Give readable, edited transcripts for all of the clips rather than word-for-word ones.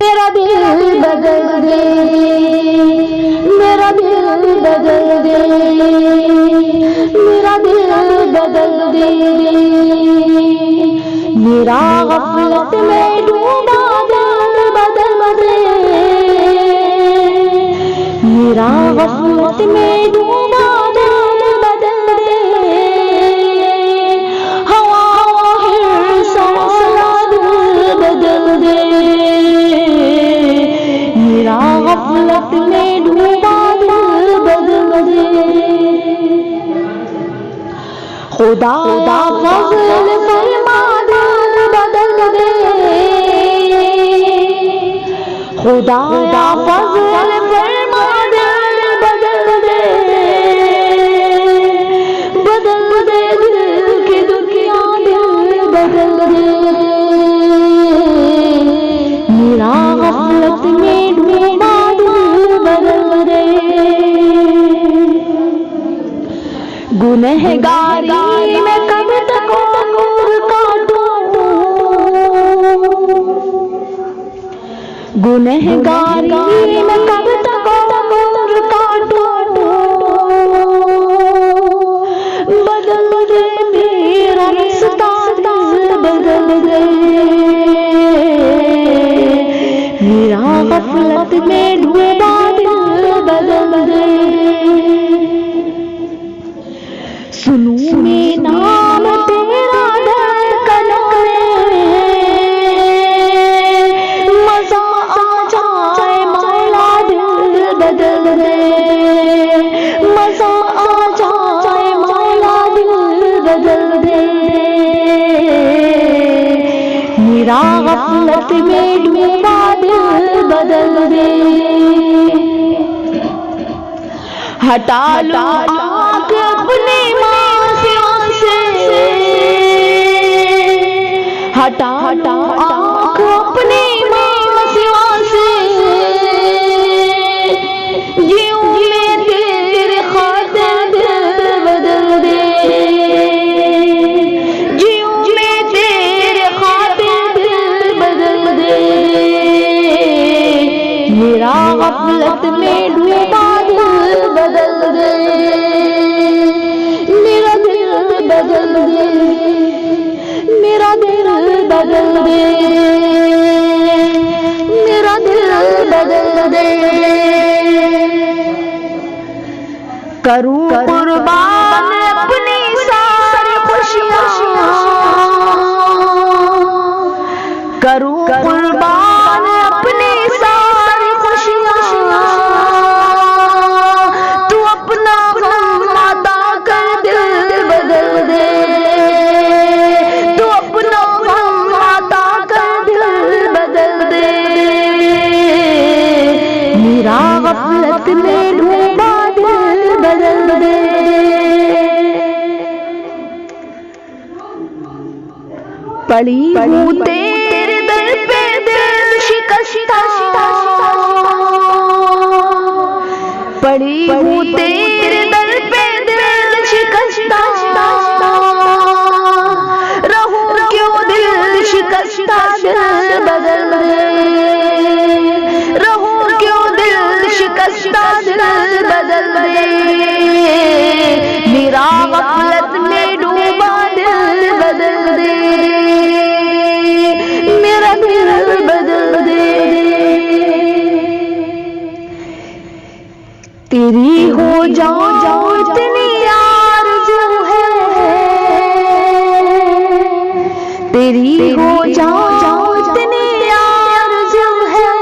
मेरा दिल बदल दे, मेरा दिल बदल दे, मेरा दिल बदल दे, मेरा गफलत में डूबा दिल बदल दे, मेरा गफलत में डूबा दिल बदल दे, हवा हौसला दिल बदल दे, मेरा गफलत में डूबा दिल बदल दे। खुदा फज़ल फरमा दिल बदल दे, खुदा फज़ल फरमा दिल बदल दे, बदल दे दिल की दुनिया दिल बदल दे, मेरा गफलत में डूबा दिल बदल दे। गुनहगारी में कब तक उम्र काटूं, गुनहगारी में कब तक उम्र काटूं, बदल दे मेरा रास्ता दिल बदल दे, मेरा गफलत में डूबा दिल बदल दे। सुनूं मैं नाम तेरा धड़कनों में, मजा आ जाए मौला दिल बदल दे, मजा आ जाए मौला दिल बदल दे, मेरा गफलत में डूबा दिल बदल दे। हटा लो आँख अपने मासियों से, हटा आँख अपने मासियों से, यूं मैं तेरे खातिर दिल बदल दे, यूं मैं तेरे खातिर दिल बदल दे, मेरा गफलत में डूबा दिल बदल दे, मेरा दिल बदल दे, मेरा दिल बदल दे, मेरा दिल बदल दे। करूं कुर्बान अपनी सारी खुशियाँ, करूं कुर्बान अपनी सारी खुशियाँ, तू अपना गम अदा कर दिल बदल दे, तू अपना गम अदा कर दिल बदल दे, मेरा गफलत में डूबा दिल बदल दे। पड़ी हूँ तेरे दर पे दिल शिकस्ता, पड़ी हूँ तेरे दर पे दिल शिकस्ता, रहूं क्यों दिल शिकस्ता दिल बदल दे, रहूं क्यों दिल शिकस्ता दिल बदल दे, मेरा गफलत में डूबा दिल बदल दे, मेरा दिल बदल दे। तेरी हो जाओ इतनी आरज़ू है, तेरी हो जाओ इतनी आरज़ू है,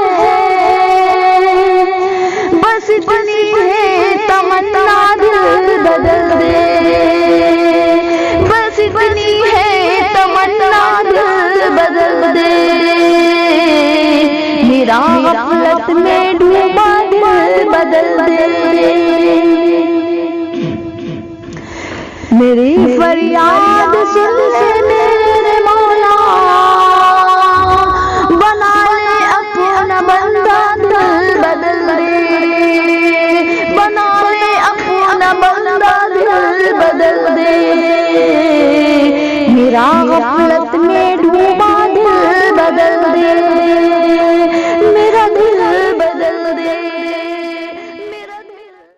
बस इतनी है तमन्ना दिल बदल दे, बस इतनी है तमन्ना दिल बदल दे, मेरा गफलत में डूबा दिल बदल दे। मेरी फरियाद सुन ले